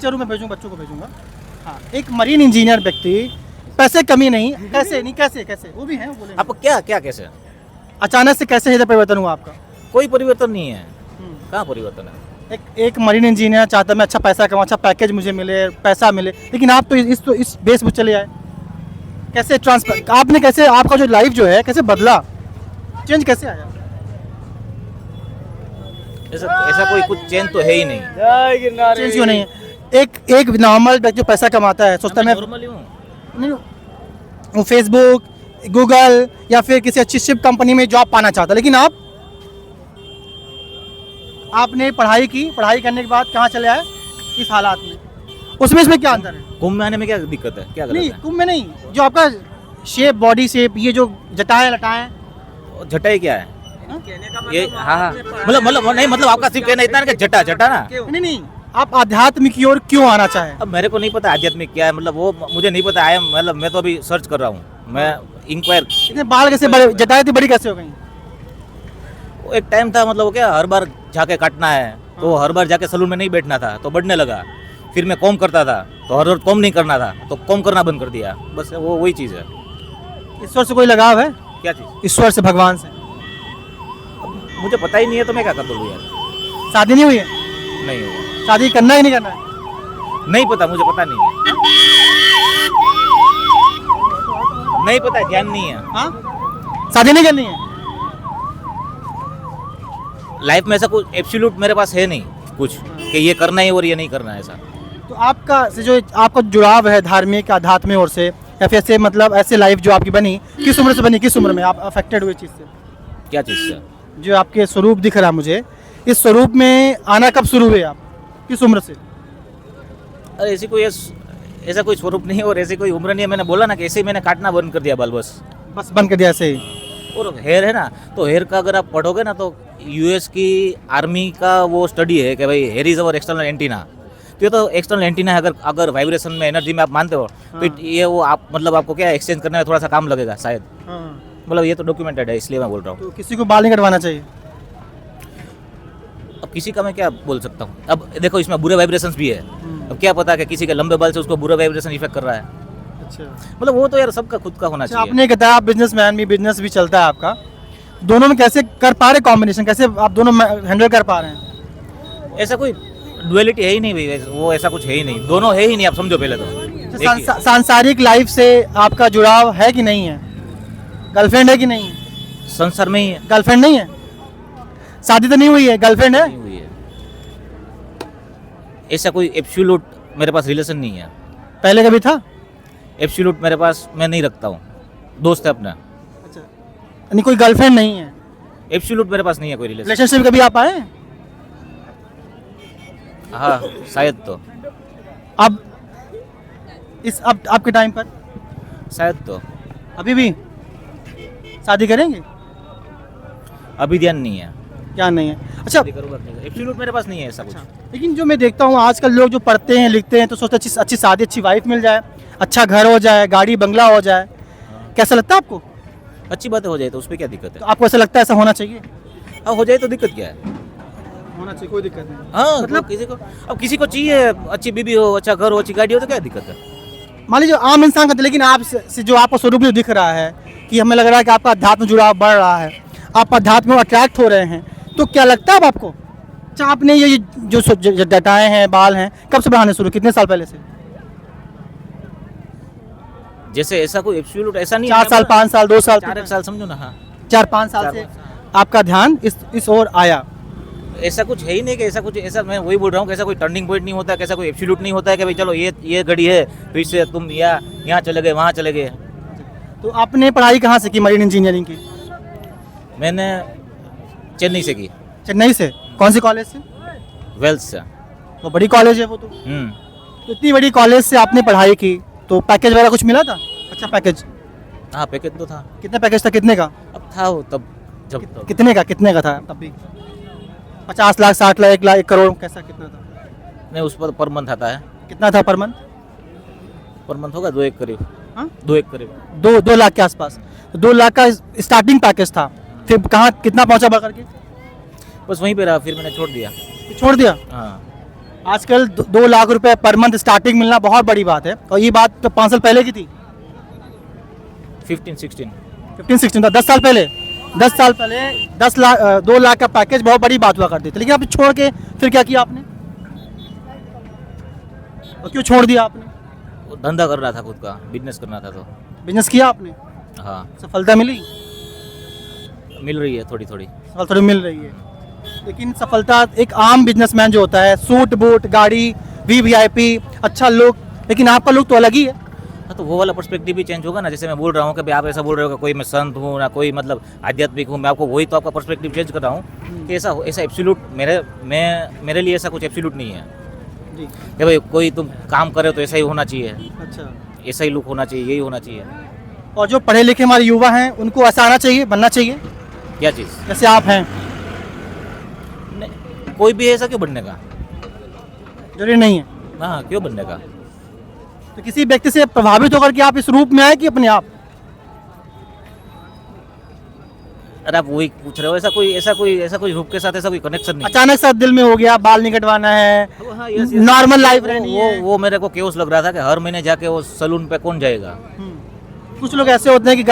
जरूर मैं भेजूंगा, बच्चों को भेजूंगा। हाँ, एक मरीन इंजीनियर व्यक्ति, पैसे कमी नहीं, कैसे वो भी हैं, वो बोलेंगे। आपको क्या क्या कैसे? अचानक से कैसे हृदय परिवर्तन हुआ आपका? कोई परिवर्तन नहीं है। कहाँ परिवर्तन है? एक मरीन इंजीनियर चाहता मैं अच्छा पैसा कमाऊँ, अच्छा पैकेज मुझे मिले, पैसा मिले, लेकिन आप तो इस बेस में चले आए। कैसे ट्रांसफर आपने, कैसे आपका जो लाइफ जो है कैसे बदला, चेंज कैसे आया? ऐसा कोई कुछ चेंज तो है ही नहीं। चेंज क्यों नहीं है? एक नॉर्मल व्यक्ति जो पैसा कमाता है सोचता है मैं नॉर्मली हूँ। नहीं, वो फेसबुक, गूगल या फिर किसी अच्छी शिप कंपनी में जॉब पाना चाहता, लेकिन आपने पढ़ाई की, पढ़ाई करने के बाद कहाँ चले आए इस हालात में, उसमें इसमें क्या अंतर है? कुंभ में आने में क्या दिक्कत है? क्या गलत नहीं, है? कुंभ में नहीं, जो आपका शेप, बॉडी शेप, ये जो जटाएं लटाएं, जटाई क्या है? ये हाँ मतलब आपका सिर्फ कहना इतना है कि जटा ना। नहीं, आप आध्यात्मिक की ओर क्यों आना चाहे? अब मेरे को नहीं पता आध्यात्मिक क्या है, मतलब वो मुझे नहीं पता है, मतलब मैं तो अभी सर्च कर रहा हूँ, मैं इंक्वायर। इतने बाल कैसे बड़े, जटाएं इतनी बड़ी कैसे हो गई? वो एक टाइम था, मतलब वो क्या हर बार जाके काटना है, तो हर बार जाके सलून में नहीं बैठना था, तो बढ़ने लगा। फिर मैं कॉम करता था, तो हर बार कॉम नहीं करना था, तो कॉम करना बंद कर दिया। बस वो वही चीज़ है। ईश्वर से कोई लगाव है? क्या चीज़? ईश्वर से, भगवान से? मुझे पता ही नहीं है, तो मैं क्या कर दूँ यार। शादी नहीं हुई है? नहीं हुआ। शादी करना ही नहीं करना है? नहीं पता, मुझे पता नहीं है। नहीं पता, ध्यान नहीं है। हाँ, शादी नहीं करनी है? लाइफ में ऐसा कुछ एब्सोल्यूट मेरे पास है नहीं कुछ कि ये करना है और ये नहीं करना है, ऐसा। तो आपका से जो आपका जुड़ाव है धार्मिक आध्यात्मिक ओर से, या फिर ऐसे मतलब ऐसे लाइफ जो आपकी बनी, किस उम्र से बनी, किस उम्र में आप अफेक्टेड हुए चीज़ से? क्या चीज़ से? जो आपके स्वरूप दिख रहा है मुझे, इस स्वरूप में आना कब शुरू हुए आप, किस उम्र से? अरे ऐसा कोई स्वरूप नहीं है और ऐसी कोई उम्र नहीं है। मैंने बोला ना कि ऐसे ही मैंने काटना बंद कर दिया बाल, बस बंद कर दिया ऐसे ही? और हेयर है ना, तो हेयर का अगर आप पढ़ोगे ना, तो यूएस की आर्मी का वो स्टडी है कि भाई here is our external antenna. तो ये तो एक्सटर्नल एंटीना है, अगर वाइब्रेशन में, एनर्जी में आप मानते हो, तो ये वो आप मतलब आपको क्या एक्सचेंज करने में थोड़ा सा काम लगेगा शायद। मतलब ये तो डॉक्यूमेंटेड है, इसलिए मैं बोल रहा हूँ। तो किसी को बाल नहीं कटवाना चाहिए? अब किसी का मैं क्या बोल सकता हूँ। अब देखो, इसमें बुरे वाइब्रेशंस भी है। अब क्या पता कि किसी के लंबे बाल से उसको बुरा वाइब्रेशन इफेक्ट कर रहा है। अच्छा, मतलब वो तो यार सबका खुद का होना चाहिए। आपने बताया आप बिजनेसमैन भी, बिजनेस भी चलता है आपका, दोनों में कैसे कर पा रहे कॉम्बिनेशन, कैसे आप दोनों हैंडल कर पा रहे हैं? ऐसा कोई डुअलिटी है ही नहीं भाई, वो ऐसा कुछ है ही नहीं, दोनों है ही नहीं। आप समझो पहले तो सांसारिक लाइफ से आपका जुड़ाव है कि नहीं है? गर्लफ्रेंड है कि नहीं है? संसार में ही है। गर्लफ्रेंड नहीं है? शादी तो नहीं हुई है, गर्लफ्रेंड है? नहीं हुई है। ऐसा कोई एब्सोल्यूट मेरे पास रिलेशन नहीं है। पहले कभी था? एब्सोल्यूट मेरे पास मैं नहीं रखता हूँ, दोस्त है अपना। अच्छा, नहीं, कोई गर्लफ्रेंड नहीं है? एब्सोल्यूट मेरे पास नहीं है कोई रिलेशन। रिलेशनशिप कभी आप आए? हाँ शायद, तो अब अब आपके टाइम पर शायद, तो अभी भी शादी करेंगे? अभी ध्यान नहीं है। क्या नहीं है? अच्छा, एब्सोल्यूट मेरे पास नहीं है ऐसा कुछ। लेकिन जो मैं देखता हूँ आजकल लोग जो पढ़ते हैं, लिखते हैं, तो सोचते हैं अच्छी शादी, अच्छी वाइफ मिल जाए, अच्छा घर हो जाए, गाड़ी बंगला हो जाए। कैसा लगता है आपको? अच्छी बातें हो जाए तो उस पर क्या दिक्कत है? तो आपको ऐसा लगता है ऐसा होना चाहिए? अब हो जाए तो दिक्कत क्या है? होना चाहिए, कोई दिक्कत नहीं। हाँ मतलब किसी को चाहिए अच्छी बीबी हो, अच्छा घर हो, अच्छी गाड़ी हो, तो क्या दिक्कत है? मान लीजिए आम इंसान का, लेकिन आप से जो आपका स्वरूप जो दिख रहा है कि हमें लग रहा है कि आपका अध्यात्म जुड़ाव बढ़ रहा है, आप अध्यात्म में अट्रैक्ट हो रहे हैं, तो क्या लगता है अब आपको? अच्छा, आपने ये जो जटाएं हैं, बाल हैं, कब से बढ़ाने शुरू, कितने साल पहले से? जैसे ऐसा कोई एब्सोल्यूट ऐसा नहीं 4 साल, 5 साल, 2 साल? 4 साल समझो ना। हाँ 4-5 साल से आपका ध्यान इस ओर आया? ऐसा कुछ है ही नहीं कि ऐसा मैं वही बोल रहा हूँ कि ऐसा कोई टर्निंग पॉइंट नहीं होता, कैसा कोई एब्सोल्यूट नहीं होता है कि भाई चलो ये घड़ी है तो इससे तुम यहाँ चले गए, वहाँ चले गए। तो आपने पढ़ाई कहाँ से की मरीन इंजीनियरिंग की? मैंने चेन्नई से की। चेन्नई से? कौन सी कॉलेज से? वेल्स से। तो बड़ी कॉलेज है वो तो। तो इतनी बड़ी कॉलेज से आपने पढ़ाई की, तो पैकेज वगैरह कुछ मिला था? अच्छा पैकेज? हाँ पैकेज तो था। कितना पैकेज था, कितने का? अब था वो तब जब तो। कितने का था तब भी? 50 लाख, 60 लाख, 1 लाख, 1 करोड़, कैसा कितना था? नहीं उस पर मंथ आता है। कितना था पर मंथ? पर मंथ होगा 2 1 करीब। हाँ 2 1 करीब। 2 लाख के आसपास। तो 2 लाख का स्टार्टिंग पैकेज था, फिर कहाँ कितना पहुँचा बढ़ करके? बस वहीं पे रहा, फिर मैंने छोड़ दिया। छोड़ दिया? हाँ आजकल 2 लाख रुपए पर मंथ स्टार्टिंग मिलना बहुत बड़ी बात है, और ये बात तो 5 साल पहले की थी। 15-16 15-16 था, 10 साल पहले। 10 साल पहले 2 लाख का पैकेज बहुत बड़ी बात हुआ करती थी, लेकिन आप छोड़ के फिर क्या किया आपने, और क्यों छोड़ दिया आपने? वो धंधा कर रहा था, खुद का बिजनेस करना था तो। बिजनेस किया आपने, हाँ, सफलता मिली? मिल रही है थोड़ी थोड़ी। सफलता तो मिल रही है, लेकिन सफलता एक आम बिजनेसमैन जो होता है, सूट बूट गाड़ी वीवीआईपी अच्छा लुक, लेकिन आपका लुक तो अलग ही है। हाँ, तो वो वाला पर्सपेक्टिव भी चेंज होगा ना। जैसे मैं बोल रहा हूँ कि भाई आप ऐसा बोल रहे हो कि कोई मैं संत हूँ ना कोई मतलब आध्यात्मिक हूँ, मैं आपको वही तो आपका पर्सपेक्टिव चेंज कर रहा हूँ कि ऐसा एब्सोल्यूट मेरे लिए ऐसा कुछ एब्सोल्यूट नहीं है जी, कि भाई कोई तुम काम करे तो ऐसा ही होना चाहिए, अच्छा। ऐसा ही लुक होना चाहिए, यही होना चाहिए। और जो पढ़े लिखे हमारे युवा हैं उनको ऐसा आना चाहिए, बनना चाहिए क्या चीज़? जैसे आप हैं? नहीं, कोई भी ऐसा क्यों बनने का? जरूरी नहीं है। हाँ, क्यों बनने का? तो किसी व्यक्ति से प्रभावित होकर के आप इस रूप में आए कि अपने आप? अरे आप वही पूछ रहे हो, ऐसा कोई रूप के साथ ऐसा कोई कनेक्शन नहीं है। अचानक सा दिल में हो गया बाल नहीं कटवाना है, हाँ, yes, yes. नॉर्मल लाइफ रहनी वो है। वो मेरे को केओस लग रहा था कि हर महीने जाके वो सलून पे कौन जाएगा। कुछ लोग ऐसे होते हैं कि